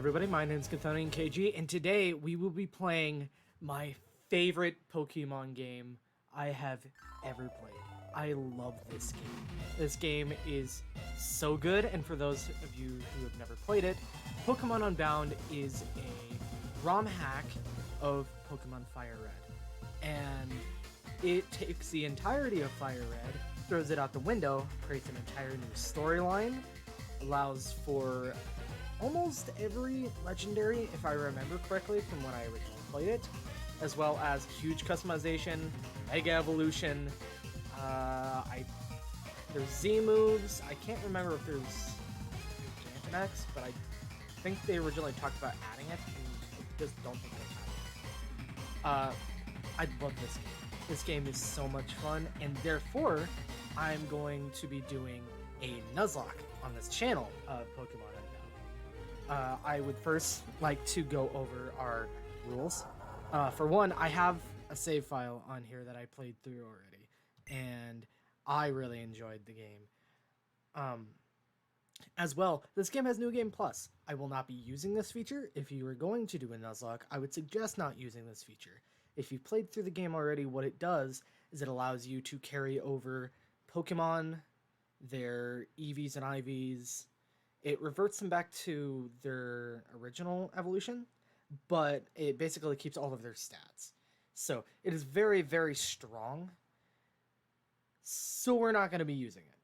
everybody, my name is Gathonian KG, and today we will be playing my favorite Pokemon game I have ever played. I love this game. This game is so good, and for those of you who have never played it, Pokemon Unbound is a ROM hack of Pokemon Fire Red. And it takes the entirety of Fire Red, throws it out the window, creates an entire new storyline, allows for almost every legendary, if I remember correctly from when I originally played it, as well as huge customization, mega evolution. There's Z moves. I can't remember if there's Gigantamax, but I think they originally talked about adding it, and I just don't think they have it. I love this game. This game is so much fun, and therefore, I'm going to be doing a Nuzlocke on this channel of Pokemon Unbound. I would first like to go over our rules. For one, I have a save file on here that I played through already, and I really enjoyed the game. As well, this game has New Game Plus. I will not be using this feature. If you are going to do a Nuzlocke, I would suggest not using this feature. If you've played through the game already, what it does is it allows you to carry over Pokemon, their EVs and IVs. It reverts them back to their original evolution, but it basically keeps all of their stats. So it is very, very strong. So we're not going to be using it.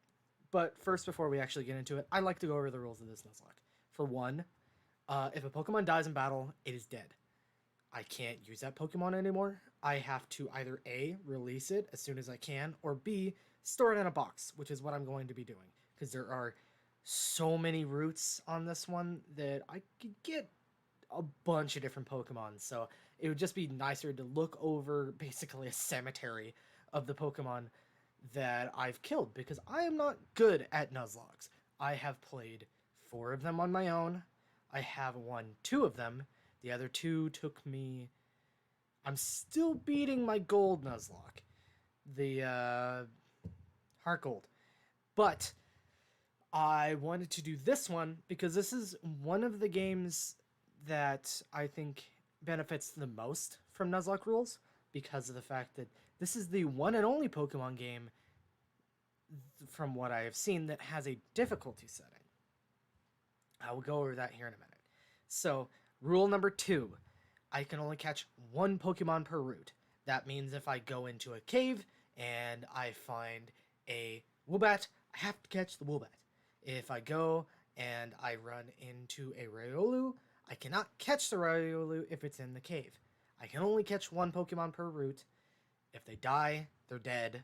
But first, before we actually get into it, I'd like to go over the rules of this Nuzlocke. For one, if a Pokemon dies in battle, it is dead. I can't use that Pokemon anymore. I have to either A, release it as soon as I can, or B, store it in a box, which is what I'm going to be doing. Because there are so many routes on this one that I could get a bunch of different Pokemon. So it would just be nicer to look over basically a cemetery of the Pokemon that I've killed, because I am not good at Nuzlockes. I have played 4 of them on my own. I have won 2 of them. The other 2 took me... I'm still beating my gold Nuzlocke. The Heart Gold. But I wanted to do this one because this is one of the games that I think benefits the most from Nuzlocke rules, because of the fact that this is the one and only Pokemon game, from what I have seen, that has a difficulty setting. I will go over that here in a minute. So, rule number 2, I can only catch 1 Pokemon per route. That means if I go into a cave and I find a Woobat, I have to catch the Woobat. If I go and I run into a Riolu, I cannot catch the Riolu if it's in the cave. I can only catch 1 Pokemon per route. If they die, they're dead.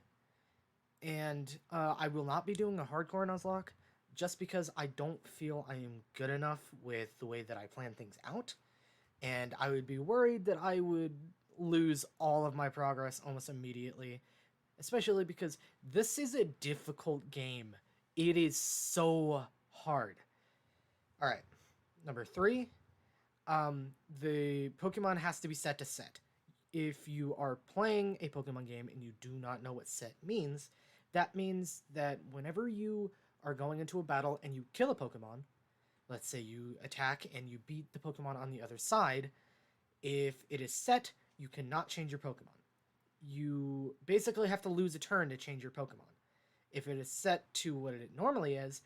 And I will not be doing a hardcore Nuzlocke, just because I don't feel I am good enough with the way that I plan things out. And I would be worried that I would lose all of my progress almost immediately. Especially because this is a difficult game. It is so hard. Alright, number 3. The Pokemon has to be set to set. If you are playing a Pokemon game and you do not know what set means, that means that whenever you are going into a battle and you kill a Pokemon, let's say you attack and you beat the Pokemon on the other side, if it is set, you cannot change your Pokemon. You basically have to lose a turn to change your Pokemon. If it is set to what it normally is,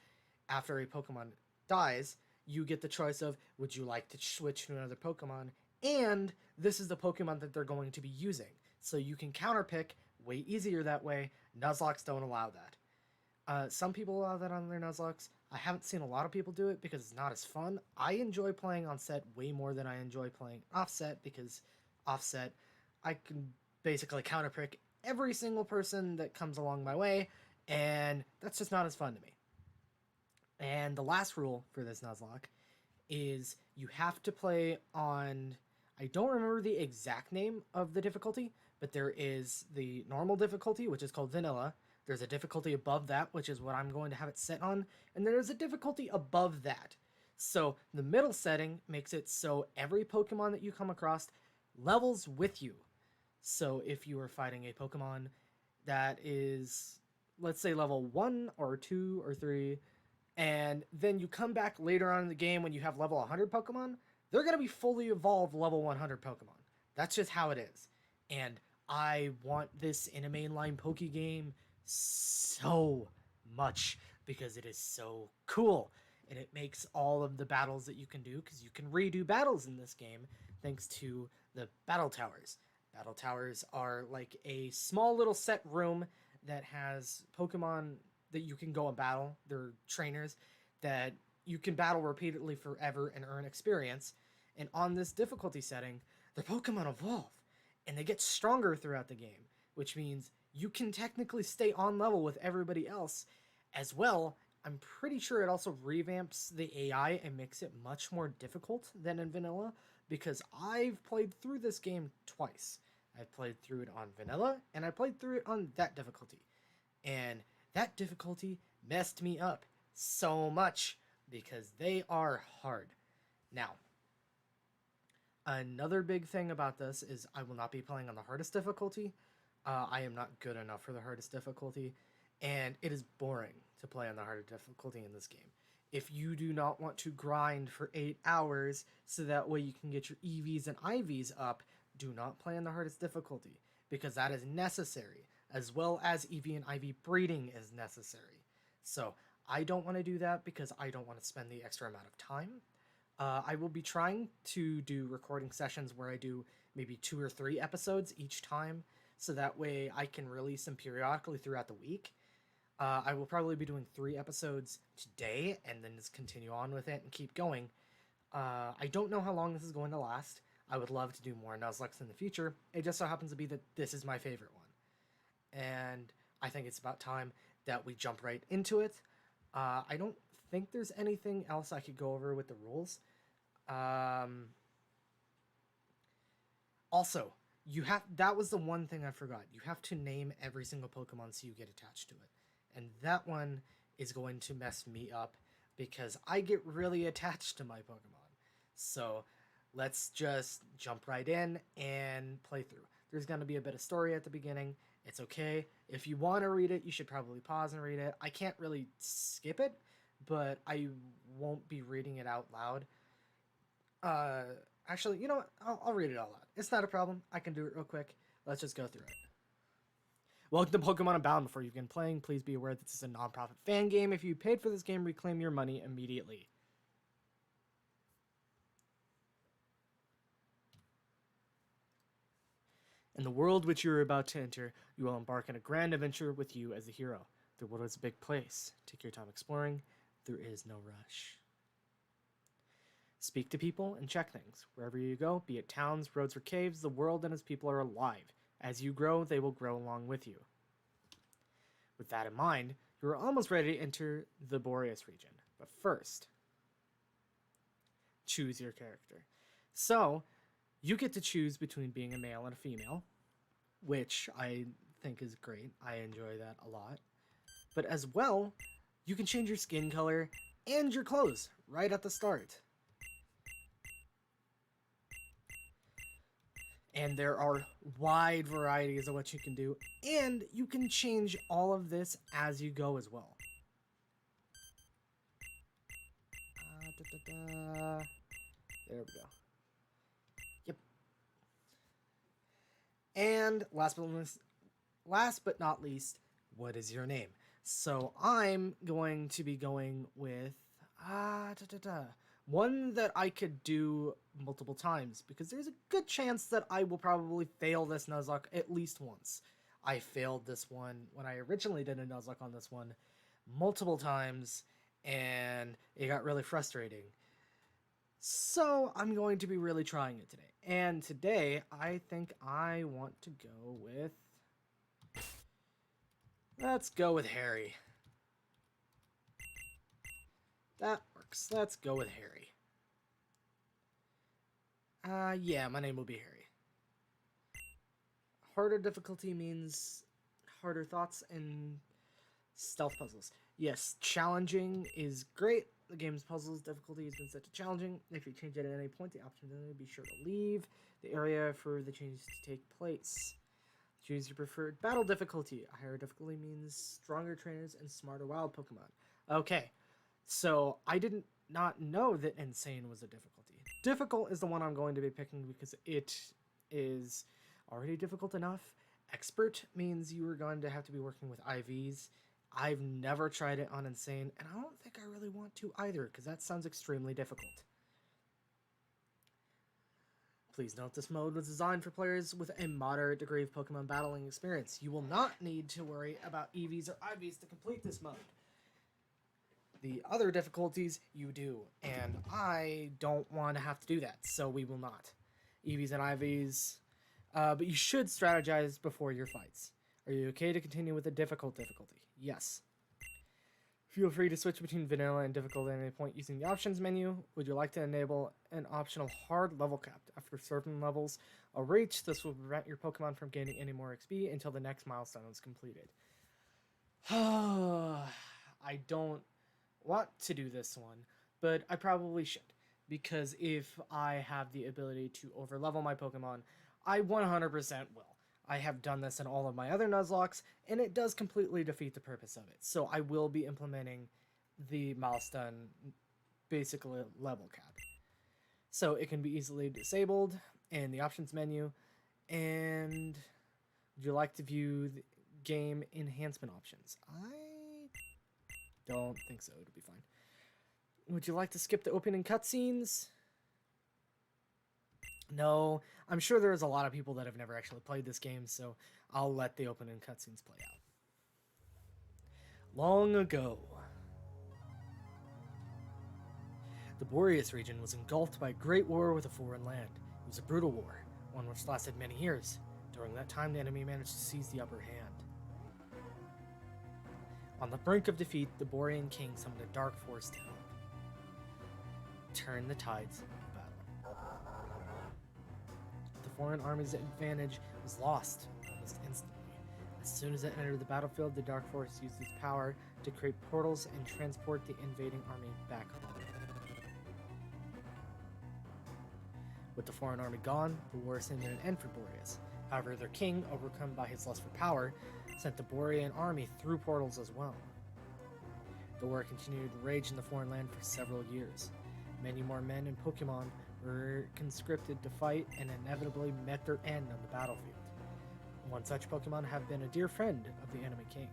after a Pokemon dies, you get the choice of, would you like to switch to another Pokemon? And this is the Pokemon that they're going to be using. So you can counterpick way easier that way. Nuzlocks don't allow that. Some people allow that on their Nuzlocks. I haven't seen a lot of people do it because it's not as fun. I enjoy playing on set way more than I enjoy playing offset, because offset, I can basically counterpick every single person that comes along my way, and that's just not as fun to me. And the last rule for this Nuzlocke is you have to play on... I don't remember the exact name of the difficulty, but there is the normal difficulty, which is called Vanilla. There's a difficulty above that, which is what I'm going to have it set on. And there's a difficulty above that. So the middle setting makes it so every Pokemon that you come across levels with you. So if you are fighting a Pokemon that is, let's say, level 1 or 2 or 3, and then you come back later on in the game when you have level 100 Pokemon, they're going to be fully evolved level 100 Pokemon. That's just how it is. And I want this in a mainline Poke game so much because it is so cool. And it makes all of the battles that you can do, because you can redo battles in this game thanks to the battle towers. Battle towers are like a small little set room that has Pokemon that you can go and battle. They're trainers that you can battle repeatedly forever and earn experience. And on this difficulty setting, the Pokemon evolve and they get stronger throughout the game, which means you can technically stay on level with everybody else as well. I'm pretty sure it also revamps the AI and makes it much more difficult than in vanilla, because I've played through this game twice. I played through it on vanilla and I played through it on that difficulty. And that difficulty messed me up so much because they are hard. Now, another big thing about this is I will not be playing on the hardest difficulty. I am not good enough for the hardest difficulty, and it is boring to play on the harder difficulty in this game. If you do not want to grind for 8 hours so that way you can get your EVs and IVs up, do not play on the hardest difficulty, because that is necessary, as well as EV and IV breeding is necessary. So I don't want to do that because I don't want to spend the extra amount of time. I will be trying to do recording sessions where I do maybe 2 or 3 episodes each time, so that way I can release them periodically throughout the week. I will probably be doing 3 episodes today and then just continue on with it and keep going. I don't know how long this is going to last. I would love to do more Nuzlocke in the future. It just so happens to be that this is my favorite one. And I think it's about time that we jump right into it. I don't think there's anything else I could go over with the rules. Also, that was the one thing I forgot. You have to name every single Pokemon so you get attached to it. And that one is going to mess me up because I get really attached to my Pokemon. So let's just jump right in and play through. There's going to be a bit of story at the beginning. It's okay. If you want to read it, you should probably pause and read it. I can't really skip it, but I won't be reading it out loud. Actually, you know what? I'll read it out loud. It's not a problem. I can do it real quick. Let's just go through it. Welcome to Pokemon Unbound. Before you begin playing, please be aware that this is a non-profit fan game. If you paid for this game, reclaim your money immediately. In the world which you are about to enter, you will embark on a grand adventure with you as the hero. The world is a big place. Take your time exploring. There is no rush. Speak to people and check things. Wherever you go, be it towns, roads, or caves, the world and its people are alive. As you grow, they will grow along with you. With that in mind, you are almost ready to enter the Boreas region. But first, choose your character. So, you get to choose between being a male and a female, which I think is great. I enjoy that a lot. But as well, you can change your skin color and your clothes right at the start. And there are wide varieties of what you can do, and you can change all of this as you go as well. There we go. Yep. And last but not least, what is your name? So I'm going to be going with one that I could do multiple times, because there's a good chance that I will probably fail this Nuzlocke at least once. I failed this one when I originally did a Nuzlocke on this one multiple times, and it got really frustrating. So I'm going to be really trying it today. And today, I think I want to go with... Let's go with Harry. That works. Let's go with Harry. Yeah, my name will be Harry. Harder difficulty means harder thoughts and stealth puzzles. Yes, challenging is great. The game's puzzles difficulty has been set to challenging. If you change it at any point, the option to be sure to leave the area for the changes to take place. Choose your preferred battle difficulty. A higher difficulty means stronger trainers and smarter wild Pokemon. Okay, so I did not know that Insane was a difficulty. Difficult is the one I'm going to be picking because it is already difficult enough. Expert means you are going to have to be working with IVs. I've never tried it on Insane, and I don't think I really want to either, because that sounds extremely difficult. Please note this mode was designed for players with a moderate degree of Pokemon battling experience. You will not need to worry about EVs or IVs to complete this mode. The other difficulties, you do, and I don't want to have to do that, so we will not. EVs and IVs, but you should strategize before your fights. Are you okay to continue with the difficulty? Yes. Feel free to switch between vanilla and difficult at any point using the options menu. Would you like to enable an optional hard level cap? After certain levels are reached, this will prevent your Pokemon from gaining any more XP until the next milestone is completed. I don't want to do this one, but I probably should, because if I have the ability to overlevel my Pokemon, I 100% will. I have done this in all of my other Nuzlocks, and it does completely defeat the purpose of it. So I will be implementing the milestone, basically level cap. So it can be easily disabled in the options menu. And would you like to view the game enhancement options? I don't think so. It'll be fine. Would you like to skip the opening cutscenes? No, I'm sure there's a lot of people that have never actually played this game, so I'll let the opening cutscenes play out. Long ago, the Boreas region was engulfed by a great war with a foreign land. It was a brutal war, one which lasted many years. During that time, the enemy managed to seize the upper hand. On the brink of defeat, the Borean king summoned a dark force to help turn the tides of battle. The foreign army's advantage was lost almost instantly. As soon as it entered the battlefield, the dark force used its power to create portals and transport the invading army back home. With the foreign army gone, the war seemed at an end for Boreas. However, their king, overcome by his lust for power, sent the Borean army through portals as well. The war continued to rage in the foreign land for several years. Many more men and Pokemon were conscripted to fight and inevitably met their end on the battlefield. One such Pokemon have been a dear friend of the enemy king.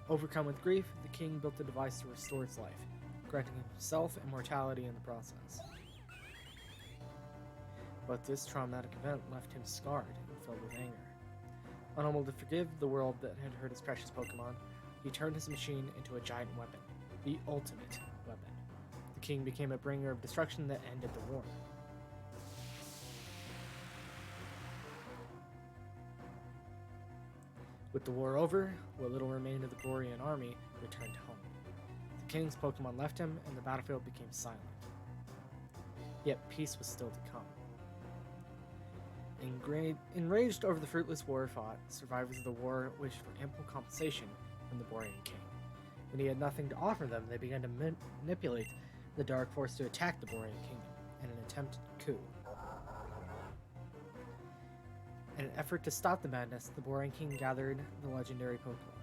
Overcome with grief, the king built a device to restore its life, granting himself immortality in the process. But this traumatic event left him scarred and filled with anger. Unable to forgive the world that had hurt his precious Pokemon, he turned his machine into a giant weapon, the ultimate weapon. The king became a bringer of destruction that ended the war. With the war over, what little remained of the Borean army returned home. The king's Pokemon left him, and the battlefield became silent. Yet peace was still to come. Enraged over the fruitless war fought, survivors of the war wished for ample compensation from the Borean king. When he had nothing to offer them, they began to manipulate the Dark Force to attack the Borean kingdom in an attempted coup. In an effort to stop the madness, the Borean king gathered the legendary Pokemon: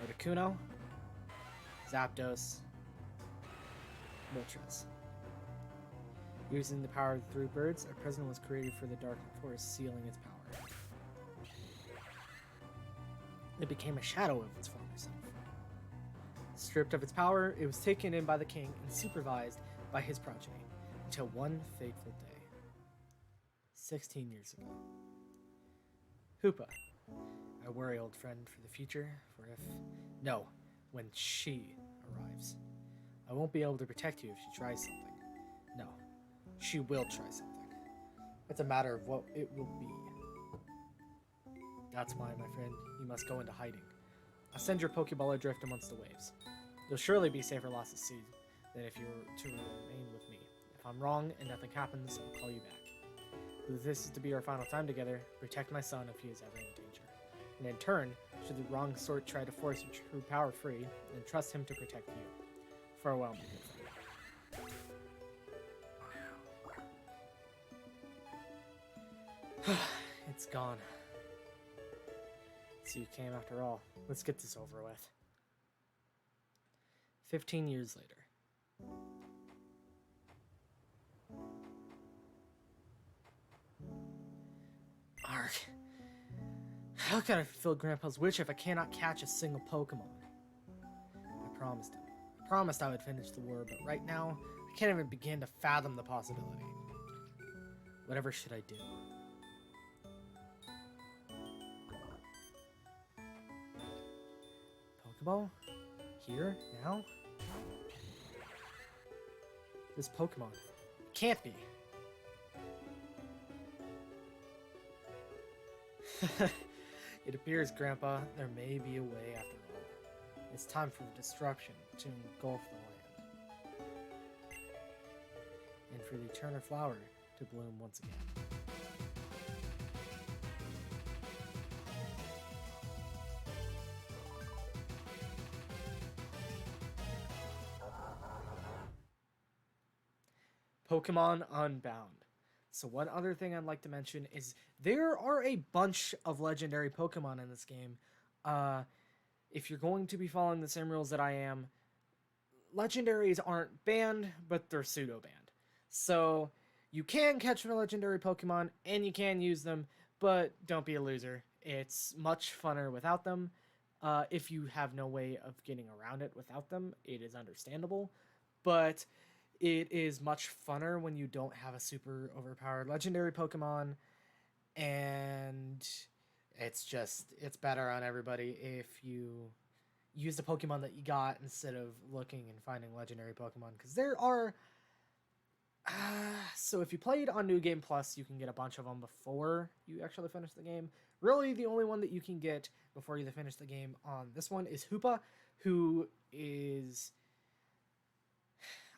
Articuno, Zapdos, Moltres. Using the power of the three birds, a prison was created for the Dark Force, sealing its power. It became a shadow of its former self. Stripped of its power, it was taken in by the king and supervised by his progeny, until one fateful day. 16 years ago. Hoopa. I worry, old friend, for the future, for if... No, when she arrives. I won't be able to protect you if she tries something. No. She will try something. It's a matter of what it will be. That's why, my friend, you must go into hiding. I'll send your Pokeball adrift amongst the waves. You'll surely be safer lost at sea than if you were to remain with me. If I'm wrong and nothing happens, I'll call you back. But if this is to be our final time together, protect my son if he is ever in danger. And in turn, should the wrong sort try to force your true power free, then trust him to protect you. Farewell, my good friend. It's gone. So you came after all. Let's get this over with. 15 years later. Ark. How can I fulfill Grandpa's wish if I cannot catch a single Pokemon? I promised him. I promised I would finish the war, but right now, I can't even begin to fathom the possibility. Whatever should I do? Pokeball? Here? Now? This Pokemon. It can't be. It appears, Grandpa, there may be a way after all. It's time for destruction to engulf the land. And for the eternal flower to bloom once again. Pokemon Unbound. So one other thing I'd like to mention is there are a bunch of legendary Pokemon in this game. If you're going to be following the same rules that I am, legendaries aren't banned, but they're pseudo-banned. So you can catch a legendary Pokemon and you can use them, but don't be a loser. It's much funner without them. If you have no way of getting around it without them, it is understandable. But it is much funner when you don't have a super overpowered legendary Pokemon, and it's better on everybody if you use the Pokemon that you got instead of looking and finding legendary Pokemon, because there are so if you played on New Game Plus, you can get a bunch of them before you actually finish the game. Really, the only one that you can get before you finish the game on this one is Hoopa, who is...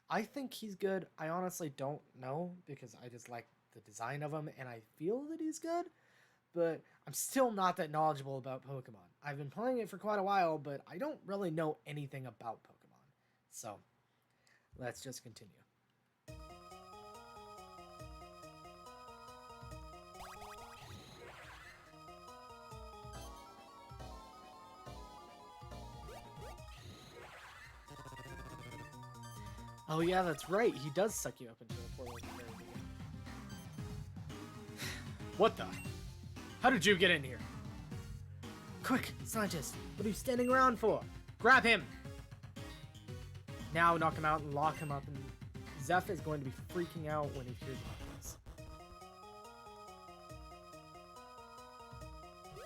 I think he's good. I honestly don't know because I just like the design of him and I feel that he's good, but I'm still not that knowledgeable about Pokemon. I've been playing it for quite a while, but I don't really know anything about Pokemon. So, let's just continue. Oh yeah, that's right. He does suck you up into a portal at the very beginning. What the? How did you get in here? Quick, scientist! What are you standing around for? Grab him! Now knock him out and lock him up, and Zeph is going to be freaking out when he hears about this.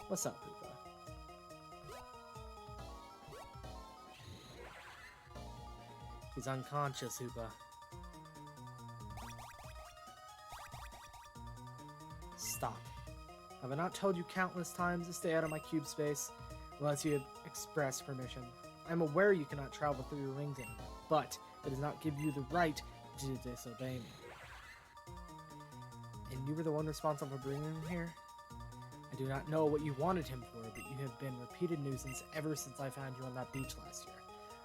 What's up, Hoopa? He's unconscious, Hoopa. Stop. Have I not told you countless times to stay out of my cube space unless you have express permission? I'm aware you cannot travel through your rings anymore, but it does not give you the right to disobey me. And you were the one responsible for bringing him here? I do not know what you wanted him for, but you have been repeated nuisance ever since I found you on that beach last year.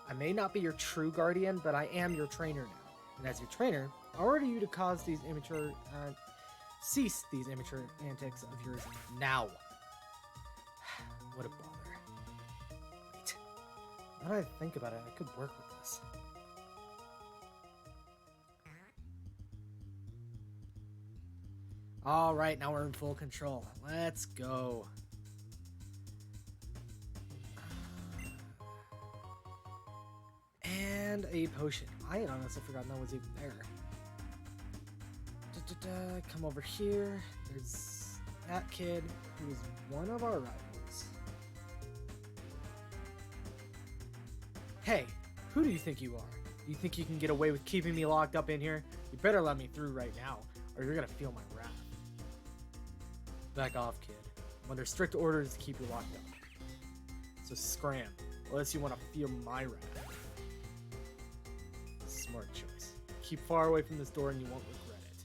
I may not be your true guardian, but I am your trainer now. And as your trainer, I order you to cease these immature antics of yours now. What a bother. Wait. Now that I think about it, I could work with this. Alright, now we're in full control. Let's go. And a potion. I had honestly forgotten that was even there. Come over here. There's that kid who is one of our rivals. Hey, who do you think you are? Do you think you can get away with keeping me locked up in here? You better let me through right now, or you're gonna feel my wrath. Back off, kid. I'm under strict orders to keep you locked up. So scram, unless you want to feel my wrath. Smart choice. Keep far away from this door and you won't regret it.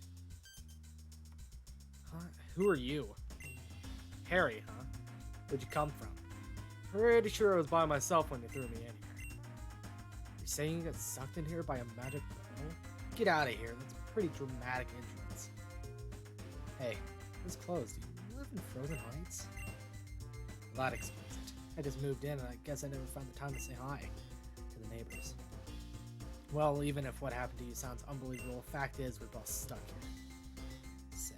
Huh? Who are you? Harry, huh? Where'd you come from? Pretty sure I was by myself when you threw me in here. You're saying you got sucked in here by a magic portal? Get out of here. That's a pretty dramatic entrance. Hey, it's closed. Do you live in Frozen Heights? Well, that explains it. I just moved in and I guess I never found the time to say hi to the neighbors. Well, even if what happened to you sounds unbelievable, fact is we're both stuck here. Say.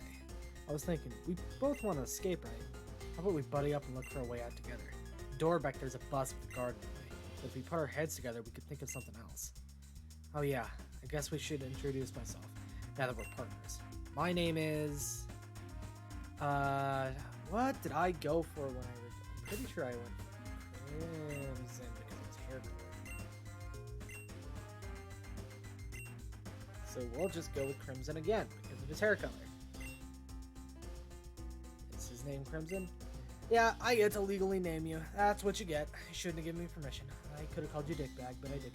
I was thinking, we both want to escape, right? How about we buddy up and look for a way out together? The door back there's a bus with a guard in the way. But if we put our heads together, we could think of something else. Oh yeah, I guess we should introduce myself, now that we're partners. My name is... what did I go for when I'm pretty sure I went crimson because of his hair color. So we'll just go with Crimson again because of his hair color. Is his name Crimson? Yeah, I get to legally name you. That's what you get. You shouldn't have given me permission. I could have called you Dickbag, but I didn't.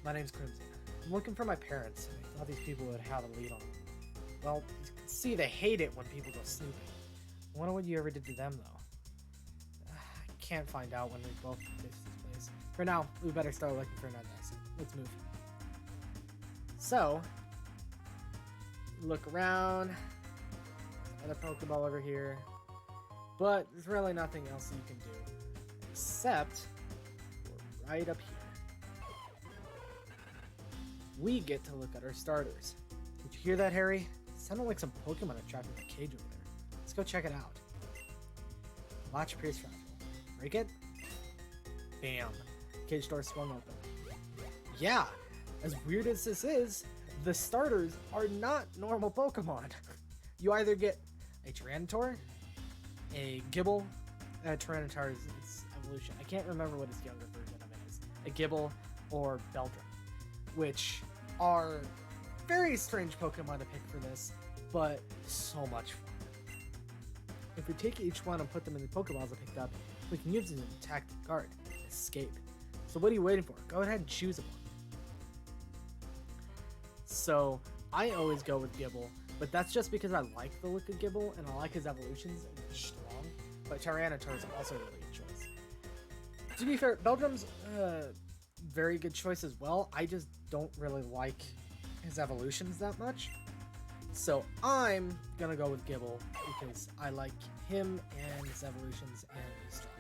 My name's Crimson. I'm looking for my parents. I thought these people would have a lead on them. Well, you can see they hate it when people go snooping. I wonder what you ever did to them, though. I can't find out when we both face this place. For now, we better start looking for another exit. Let's move. So, look around. Another Pokeball over here. But there's really nothing else you can do. Except, we're right up here. We get to look at our starters. Did you hear that, Harry? It sounded like some Pokemon are trapped in the cage over there. Let's go check it out. Latch appears fragile. Break it? Bam. Cage door swung open. Yeah, as weird as this is, the starters are not normal Pokemon. You either get a Tyranitar, a Gibble, and a Tyranitar's evolution. I can't remember what his younger version of it is. A Gibble or Beldrum, which are very strange Pokemon to pick for this, but so much fun. If we take each one and put them in the Pokeballs I picked up, we can use them to attack the guard and escape. So what are you waiting for? Go ahead and choose one. So I always go with Gibble, but that's just because I like the look of Gibble and I like his evolutions and he's strong. But Tyranitar is also a really good choice. To be fair, Beldrum's very good choice as well. I just don't really like his evolutions that much. So I'm gonna go with Gibble because I like him and his evolutions and he's strong.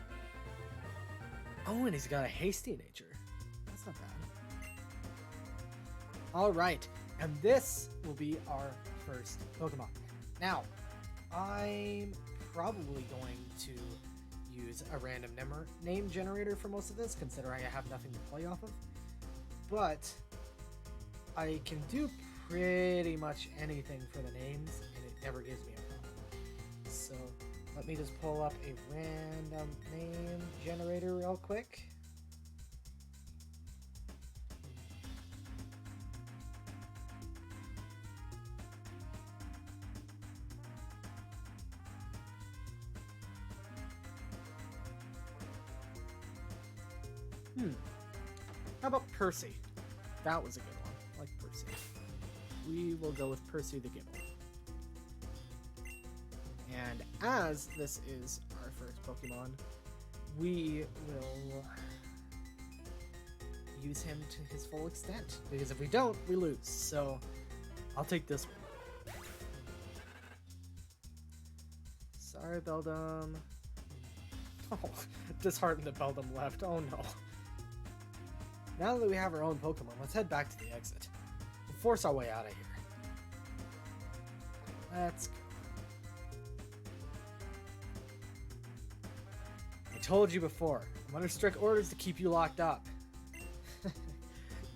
Oh, and he's got a hasty nature. That's not bad. Alright, and this will be our first Pokemon. Now, I'm probably going to use a random name generator for most of this, considering I have nothing to play off of. But I can do pretty much anything for the names, and it never gives me a problem. So let me just pull up a random name generator real quick. How about Percy? That was a good one. I like Percy. We will go with Percy the Gibble. And as this is our first Pokemon, we will use him to his full extent. Because if we don't, we lose. So I'll take this one. Sorry, Beldum. Oh, disheartened that Beldum left. Oh no. Now that we have our own Pokemon, let's head back to the exit. We'll force our way out of here. Let's go. I told you before, I'm under strict orders to keep you locked up.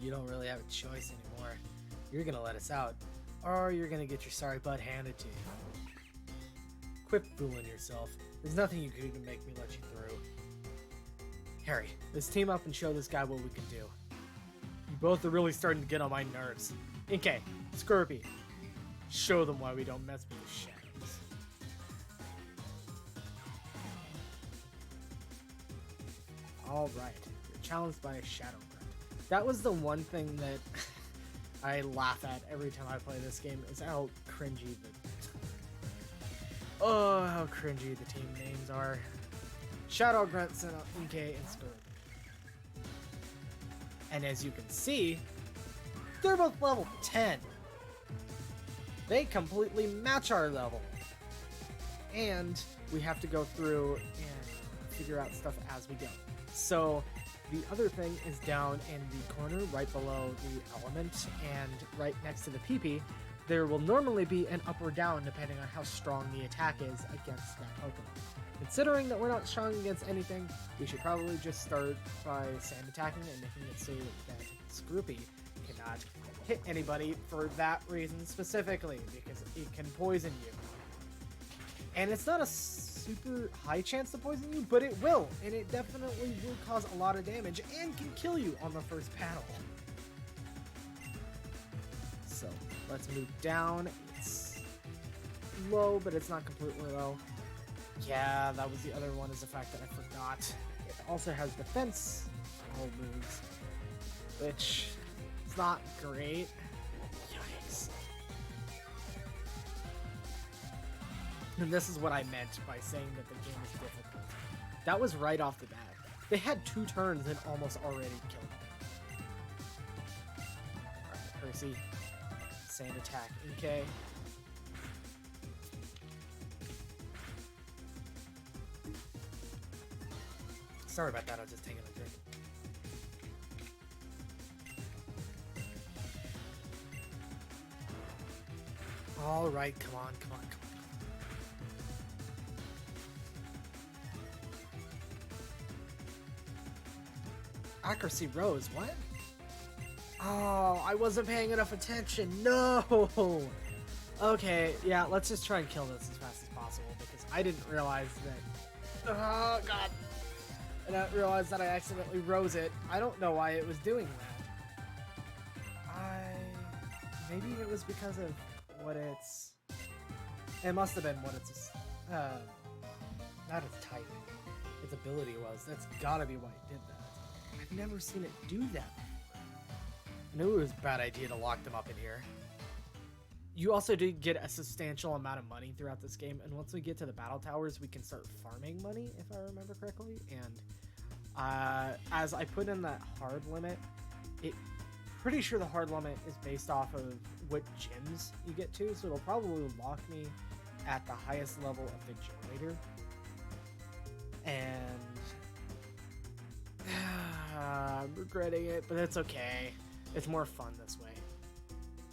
You don't really have a choice anymore. You're gonna let us out, or you're gonna get your sorry butt handed to you. Quit fooling yourself. There's nothing you can do to make me let you through. Harry, let's team up and show this guy what we can do. You both are really starting to get on my nerves. Inkay, Skirby, show them why we don't mess with the shadows. Alright, you're challenged by a shadow grunt. That was the one thing that I laugh at every time I play this game, is how cringy how cringy the team names are. Shadow Grunt sent out Inkay and Skirby. And as you can see, they're both level 10. They completely match our level. And we have to go through and figure out stuff as we go. So the other thing is down in the corner right below the element and right next to the PP, there will normally be an up or down depending on how strong the attack is against that Pokemon. Considering that we're not strong against anything, we should probably just start by sand attacking and making it so that Scroopy cannot hit anybody for that reason specifically, because it can poison you. And it's not a super high chance to poison you, but it will, and it definitely will cause a lot of damage and can kill you on the first battle. So let's move down. It's low, but it's not completely low. Yeah, that was the other one, is the fact that I forgot. It also has defense moves, which is not great. Yikes. And this is what I meant by saying that the game is difficult. That was right off the bat. They had 2 turns and almost already killed me. Alright, Percy. Sand attack. Okay. Sorry about that, I was just taking a drink. Alright, come on. Accuracy rose, what? Oh, I wasn't paying enough attention, no! Okay, yeah, let's just try and kill this as fast as possible, because I didn't realize that... Oh, God! I didn't realize that I accidentally rose it. I don't know why it was doing that. Maybe it was because of what it's... It must have been what it's... not its type. Its ability was. That's gotta be why it did that. I've never seen it do that before. I knew it was a bad idea to lock them up in here. You also do get a substantial amount of money throughout this game, and once we get to the battle towers, we can start farming money, if I remember correctly. And as I put in that hard limit, pretty sure the hard limit is based off of what gyms you get to, so it'll probably lock me at the highest level of the generator. And I'm regretting it, but it's okay. It's more fun this way.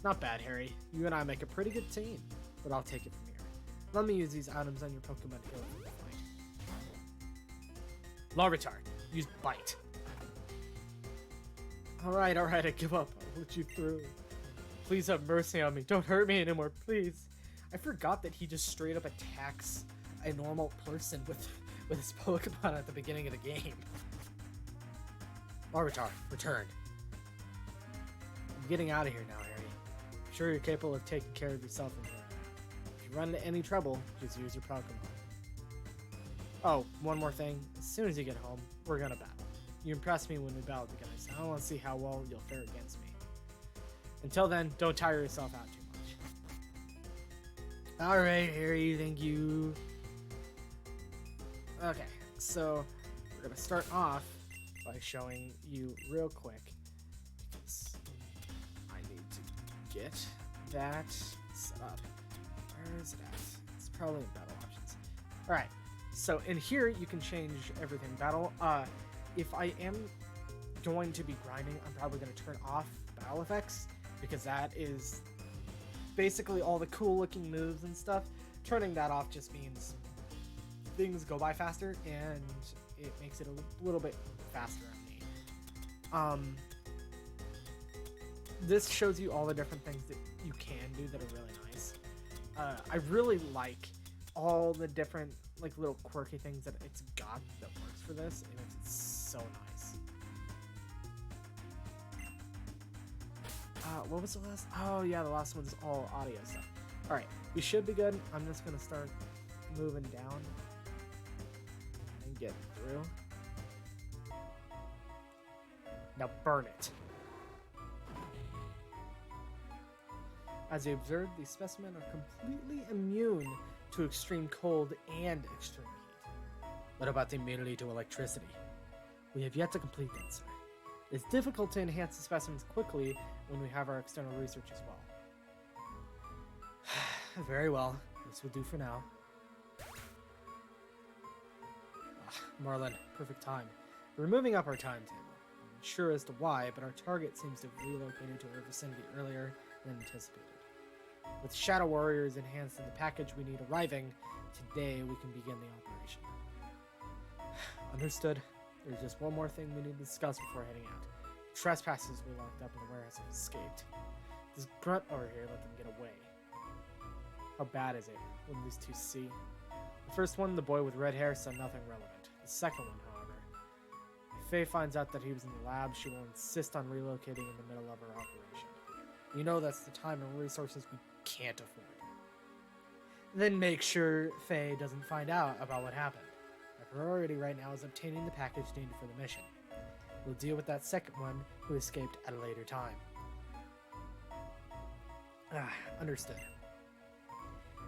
Not bad, Harry. You and I make a pretty good team, but I'll take it from here. Let me use these items on your Pokemon to heal it from the fight. Larvitar, use Bite. Alright, I give up. I'll let you through. Please have mercy on me. Don't hurt me anymore, please. I forgot that he just straight up attacks a normal person with his Pokemon at the beginning of the game. Larvitar, return. I'm getting out of here now, Harry. I'm sure you're capable of taking care of yourself in here. If you run into any trouble, just use your Pokemon. Oh, one more thing. As soon as you get home, we're gonna battle. You impressed me when we battled the guys. I want to see how well you'll fare against me. Until then, don't tire yourself out too much. Alright, Harry, thank you. Okay, so we're gonna start off by showing you real quick, because I need to get that set up. Where is it at? It's probably in battle options. Alright, so in here you can change everything battle. If I am going to be grinding, I'm probably going to turn off battle effects, because that is basically all the cool looking moves and stuff. Turning that off just means things go by faster, and it makes it a little bit faster on me. This shows you all the different things that you can do that are really nice. I really like all the different like little quirky things that it's got that works for this. It makes it so nice. What was the last? Oh yeah, the last one's all audio stuff. All right, we should be good. I'm just gonna start moving down and get through. Now burn it. As you observe, these specimens are completely immune to extreme cold and extreme heat. What about the immunity to electricity? We have yet to complete that, sir. It's difficult to enhance the specimens quickly when we have our external research as well. Very well. This will do for now. Marlin, perfect time. We're moving up our timetable. I'm not sure as to why, but our target seems to have relocated to our vicinity earlier than anticipated. With Shadow Warriors enhanced and the package we need arriving, today we can begin the operation. Understood. There's just one more thing we need to discuss before heading out. Trespassers we locked up in the warehouse have escaped. This grunt over here let them get away. How bad is it? When these two see? The first one, the boy with red hair, said nothing relevant. The second one, however. If Faye finds out that he was in the lab, she will insist on relocating in the middle of her operation. You know that's the time and resources we can't afford. Then make sure Faye doesn't find out about what happened. My priority right now is obtaining the package needed for the mission. We'll deal with that second one who escaped at a later time. Understood.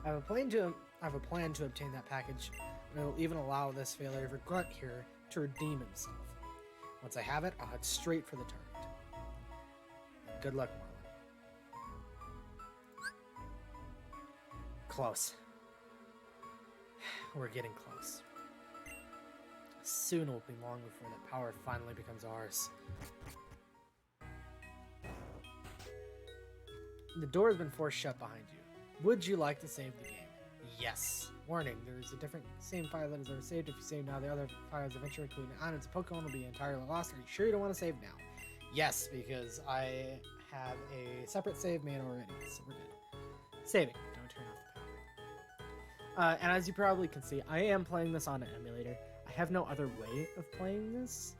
I have a plan to obtain that package, and it will even allow this failure of a grunt here to redeem himself. Once I have it, I'll head straight for the target. Good luck, Marlon. Close. We're getting close. Soon it will be long before that power finally becomes ours. The door has been forced shut behind you. Would you like to save the game? Yes. Warning, there's a different same file that is ever saved. If you save now, the other files eventually, including items, Pokemon, will be entirely lost. Are you sure you don't want to save now? Yes, because I have a separate save made already, so we're good. Saving. Don't turn off the power. And as you probably can see, I am playing this on an emulator. I have no other way of playing this,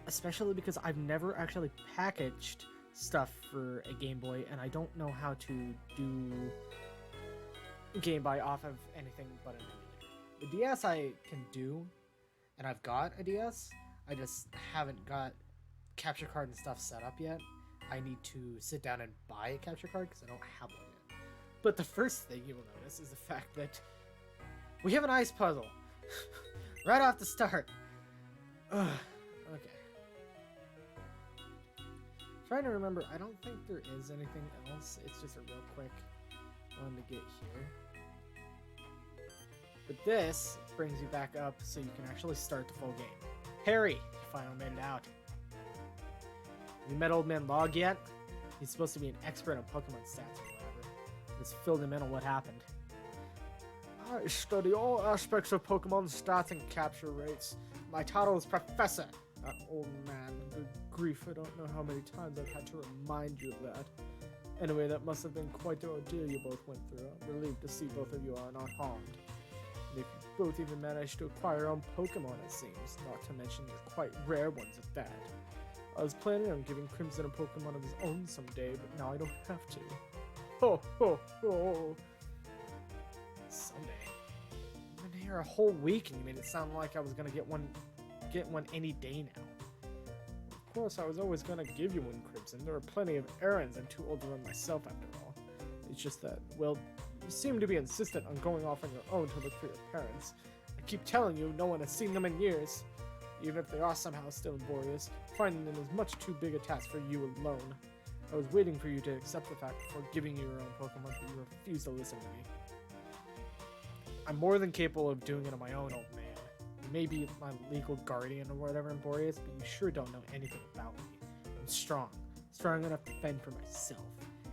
especially because I've never actually packaged stuff for a Game Boy, and I don't know how to do Game Boy off of anything but an emulator. The DS I can do, and I've got a DS, I just haven't got capture card and stuff set up yet. I need to sit down and buy a capture card because I don't have one yet. But the first thing you will notice is the fact that we have an ice puzzle right off the start. Ugh. Okay. Trying to remember, I don't think there is anything else. It's just a real quick one to get here. But this brings you back up so you can actually start the full game. Harry, you finally made it out. Have you met Old Man Log yet? He's supposed to be an expert on Pokemon stats or whatever. Just filled him in on what happened. I study all aspects of Pokemon stats and capture rates. My title is Professor. Old man, good grief, I don't know how many times I've had to remind you of that. Anyway, that must have been quite the ordeal you both went through. I'm relieved to see both of you are not harmed. And if you both even managed to acquire your own Pokemon, it seems, not to mention your quite rare ones at that. I was planning on giving Crimson a Pokemon of his own someday, but now I don't have to. Ho ho ho! Someday. I've been here a whole week and you made it sound like I was gonna get one any day now. Of course, I was always gonna give you one, Crimson. There are plenty of errands. I'm too old to run myself after all. It's just that, well, you seem to be insistent on going off on your own to look for your parents. I keep telling you, no one has seen them in years. Even if they are somehow still in Boreas, finding them is much too big a task for you alone. I was waiting for you to accept the fact before giving you your own Pokemon, but you refused to listen to me. I'm more than capable of doing it on my own, old man. You may be my legal guardian or whatever in Boreas, but you sure don't know anything about me. I'm strong enough to fend for myself.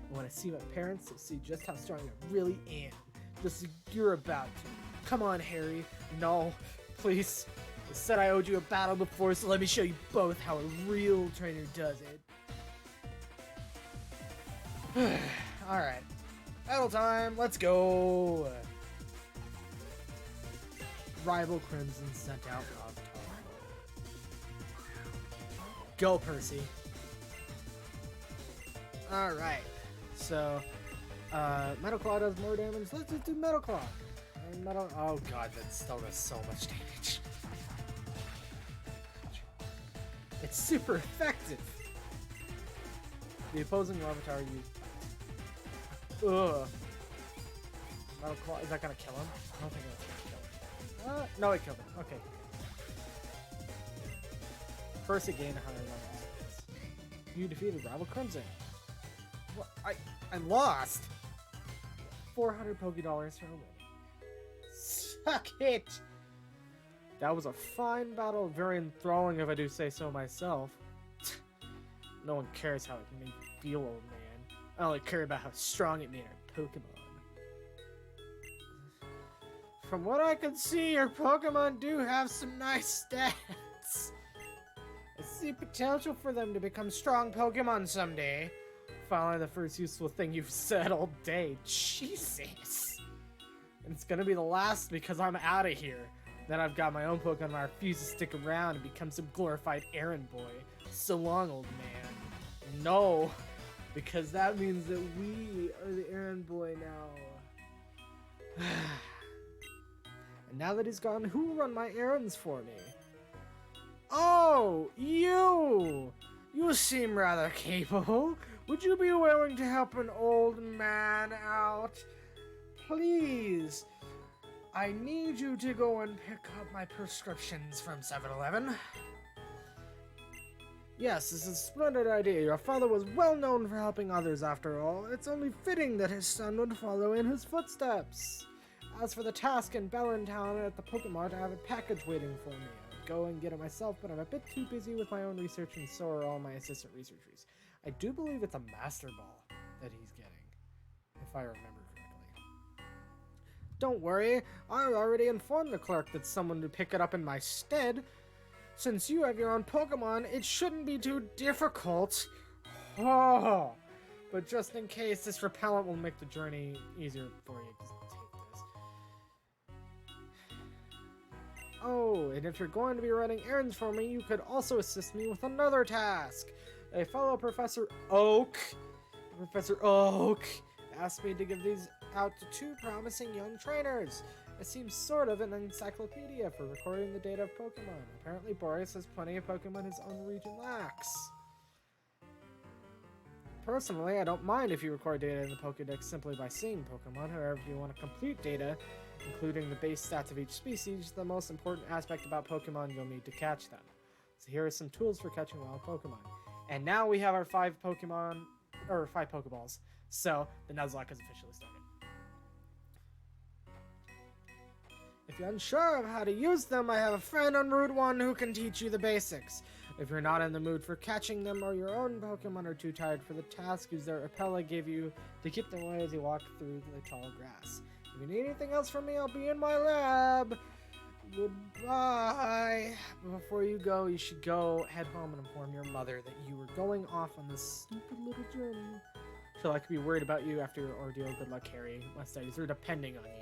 And when I see my parents, they'll see just how strong I really am. Just as you're about to. Come on, Harry. No, please. I said I owed you a battle before, so let me show you both how a real trainer does it. Alright. Battle time, let's go! Rival Crimson sent out of Go, Percy. Alright. So, Metal Claw does more damage. Let's just do Metal Claw. Oh god, that still does so much damage. It's super effective! The opposing Larvitar used... Ugh. Metal Claw, is that gonna kill him? I don't think that's gonna kill him. No, it killed him. Okay. First it gained 100 levels. You defeated Rival Crimson. What? I lost! 400 Pokédollars for a win. Suck it! That was a fine battle, very enthralling if I do say so myself. No one cares how it made you feel, old man. I only care about how strong it made our Pokemon. From what I can see, your Pokemon do have some nice stats. I see potential for them to become strong Pokemon someday. Finally, the first useful thing you've said all day. Jesus. And it's gonna be the last because I'm out of here. Then I've got my own Pokemon. I refuse to stick around and become some glorified errand boy. So long, old man. No, because that means that we are the errand boy now. And now that he's gone, who will run my errands for me? Oh, you! You seem rather capable. Would you be willing to help an old man out? Please. I need you to go and pick up my prescriptions from 7-Eleven. Yes, this is a splendid idea. Your father was well known for helping others after all. It's only fitting that his son would follow in his footsteps. As for the task in Bellintown at the Pokemart, I have a package waiting for me. I'd go and get it myself, but I'm a bit too busy with my own research, and so are all my assistant researchers. I do believe it's a Master Ball that he's getting, if I remember correctly. Don't worry, I already informed the clerk that someone would pick it up in my stead. Since you have your own Pokemon, it shouldn't be too difficult. Oh, but just in case, this repellent will make the journey easier for you. Just take this. Oh, and if you're going to be running errands for me, you could also assist me with another task. A fellow Professor Oak asked me to give these out to 2 promising young trainers. It seems sort of an encyclopedia for recording the data of Pokemon. Apparently Boreas has plenty of Pokemon his own region lacks. Personally, I don't mind if you record data in the Pokedex simply by seeing Pokemon. However, if you want to complete data, including the base stats of each species, the most important aspect about Pokemon, you'll need to catch them. So here are some tools for catching wild Pokemon. And now we have our 5 Pokeballs. So the Nuzlocke has officially started. If you're unsure of how to use them, I have a friend on Route 1 who can teach you the basics. If you're not in the mood for catching them or your own Pokemon are too tired for the task, use their repel I gave you to keep them away as you walk through the tall grass. If you need anything else from me, I'll be in my lab. Goodbye. Before you go, you should go head home and inform your mother that you were going off on this stupid little journey. She'll like to be worried about you after your ordeal. Good luck, Harry. My studies are depending on you.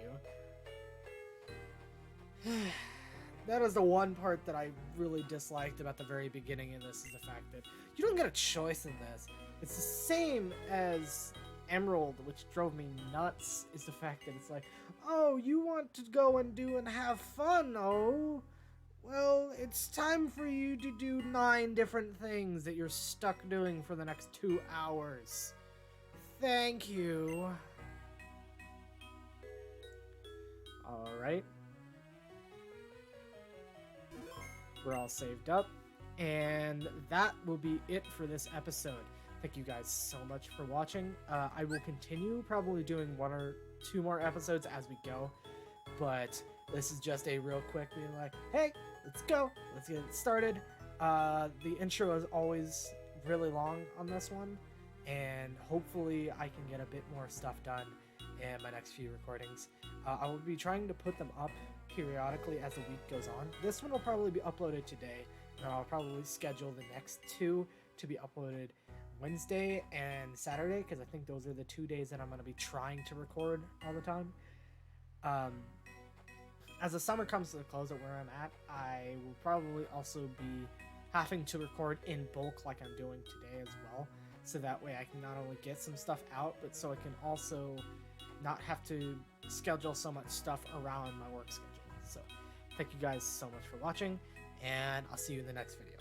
That is the one part that I really disliked about the very beginning of this, is the fact that you don't get a choice in this. It's the same as Emerald, which drove me nuts, is the fact that it's like, oh, you want to go and do and have fun, oh? Well, it's time for you to do 9 different things that you're stuck doing for the next 2 hours. Thank you. Alright. We're all saved up, and that will be it for this episode. Thank you guys so much for watching. I will continue probably doing 1 or 2 more episodes as we go, but this is just a real quick being like, hey, let's go, let's get it started. The intro is always really long on this one, and hopefully I can get a bit more stuff done in my next few recordings. I will be trying to put them up periodically as the week goes on. This one will probably be uploaded today, and I'll probably schedule the next 2 to be uploaded Wednesday and Saturday, because I think those are the 2 days that I'm going to be trying to record all the time. As the summer comes to the close at where I'm at, I will probably also be having to record in bulk like I'm doing today as well, so that way I can not only get some stuff out, but so I can also not have to schedule so much stuff around my work schedule. So thank you guys so much for watching, and I'll see you in the next video.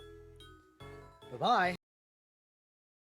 Bye-bye!